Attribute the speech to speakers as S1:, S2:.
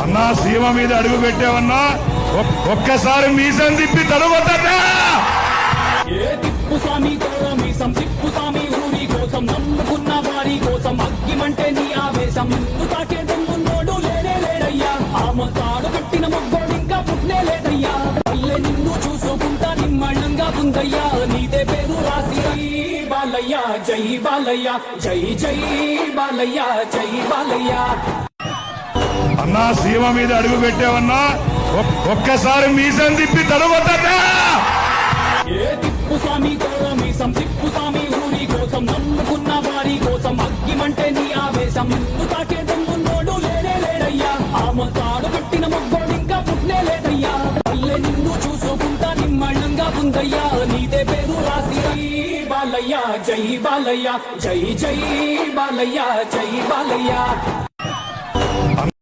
S1: అన్నా సీమ మీద అడుగు పెట్టావన్నా ఒక్కసారి మీసం తిప్పి తడగొట్టా.
S2: ఏ తిప్పు స్వామి మీసం తిప్పు స్వామి ఊరి కోసం నమ్ముకున్న వారి కోసం అగ్గిమంటే నీ ఆవేశం నిన్ను తాకే దమ్మున్నోడు లేనే లేడయ్యా ఆ మొత్తాడు పెట్టిన మొగ్గోడు ఇంకా పుట్నే లేదయ్యా పల్లె నిన్ను చూసుకుంటా నిమ్మళంగా ఉందయ్యా నీదే పేరు రాసి బాలయ్య జై బాలయ్య జై జై బాలయ్య జై బాలయ్య.
S1: అన్నా సీమ మీద అడుగు పెట్టావన్నా ఒక్కసారి మీసం తిప్పి తడగొట్టా.
S2: ఏ తిప్పు స్వామి మీసం తిప్పు స్వామి ఊరి కోసం నమ్ముకున్న వారి కోసం అగ్గిమంటే నీ ఆవేశం నిన్ను తాకే దమ్మున్నోడు లేనే లేడయ్యా ఆ మొత్తాడు పెట్టిన మొగ్గోడు ఇంకా పుట్నే లేదయ్యా పల్లె నిన్ను చూసుకుంటా నిమ్మళంగా ఉందయ్యా నీదే పేరు రాసి బాలయ్య జై బాలయ్య జై జై బాలయ్య జై బాలయ్య.